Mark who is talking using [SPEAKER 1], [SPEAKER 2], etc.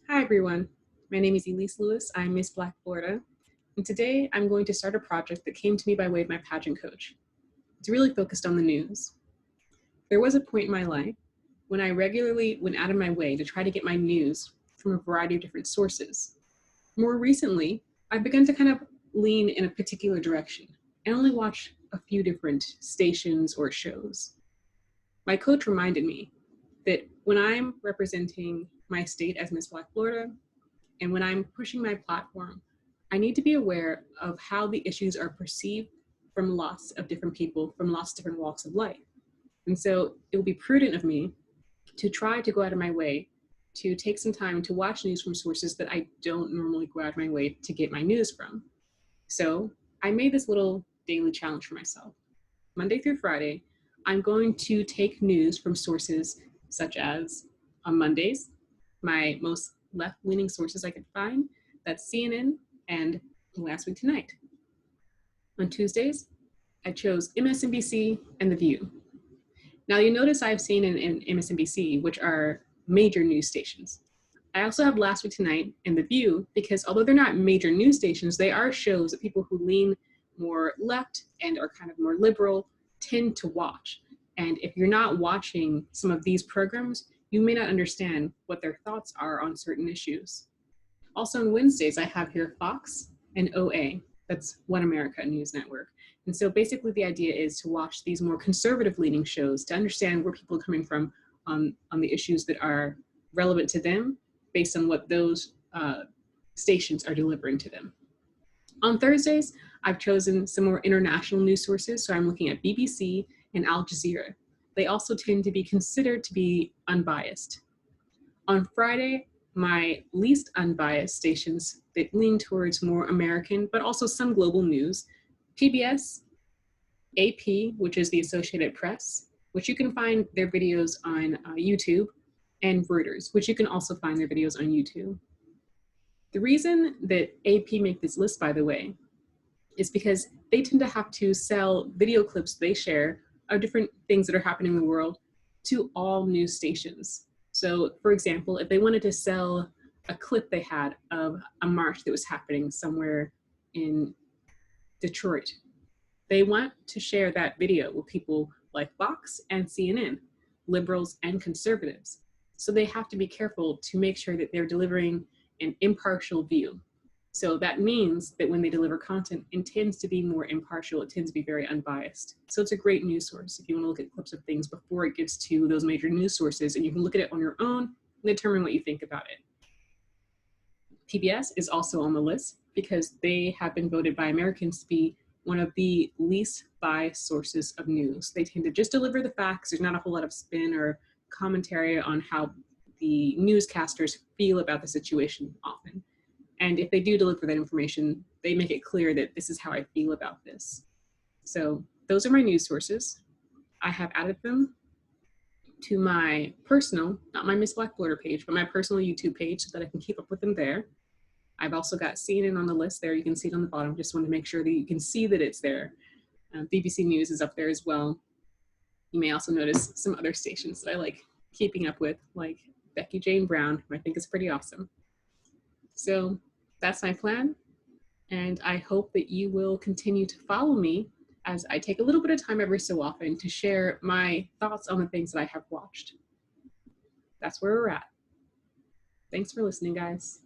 [SPEAKER 1] Hi everyone, my name is Elise Lewis. I'm Miss Black Florida, and today I'm going to start a project that came to me by way of my pageant coach. It's really focused on the news. There was a point in my life when I regularly went out of my way to try to get my news from a variety of different sources. More recently, I've begun to kind of lean in a particular direction and only watch a few different stations or shows. My coach reminded me that when I'm representing my state as Miss Black Florida, and when I'm pushing my platform, I need to be aware of how the issues are perceived from lots of different people, from lots of different walks of life. And so it will be prudent of me to try to go out of my way to take some time to watch news from sources that I don't normally go out of my way to get my news from. So I made this little daily challenge for myself. Monday through Friday, I'm going to take news from sources such as on Mondays, my most left-leaning sources I could find, that's CNN and Last Week Tonight. On Tuesdays, I chose MSNBC and The View. Now you notice I have CNN and MSNBC, which are major news stations. I also have Last Week Tonight and The View because although they're not major news stations, they are shows that people who lean more left and are kind of more liberal tend to watch. And if you're not watching some of these programs, you may not understand what their thoughts are on certain issues. Also on Wednesdays, I have here Fox and OA, that's One America News Network. And so basically the idea is to watch these more conservative leaning shows to understand where people are coming from on the issues that are relevant to them based on what those stations are delivering to them. On Thursdays, I've chosen some more international news sources, so I'm looking at BBC and Al Jazeera. They also tend to be considered to be unbiased. On Friday, my least unbiased stations that lean towards more American, but also some global news, PBS, AP, which is the Associated Press, which you can find their videos on YouTube, and Reuters, which you can also find their videos on YouTube. The reason that AP make this list, by the way, is because they tend to have to sell video clips they share of different things that are happening in the world to all news stations. So for example, if they wanted to sell a clip they had of a march that was happening somewhere in Detroit, they want to share that video with people like Fox and CNN, liberals and conservatives. So they have to be careful to make sure that they're delivering an impartial view. So that means that when they deliver content, it tends to be more impartial. It tends to be very unbiased. So it's a great news source if you want to look at clips of things before it gets to those major news sources, and you can look at it on your own and determine what you think about it. PBS is also on the list because they have been voted by Americans to be one of the least biased sources of news. They tend to just deliver the facts. There's not a whole lot of spin or commentary on how the newscasters feel about the situation often. And if they do deliver that information, they make it clear that this is how I feel about this. So those are my news sources. I have added them to my personal, not my Miss Black Florida page, but my personal YouTube page so that I can keep up with them there. I've also got CNN on the list there. You can see it on the bottom. Just want to make sure that you can see that it's there. BBC News is up there as well. You may also notice some other stations that I like keeping up with, like Becky Jane Brown, who I think is pretty awesome. So that's my plan. And I hope that you will continue to follow me as I take a little bit of time every so often to share my thoughts on the things that I have watched. That's where we're at. Thanks for listening, guys.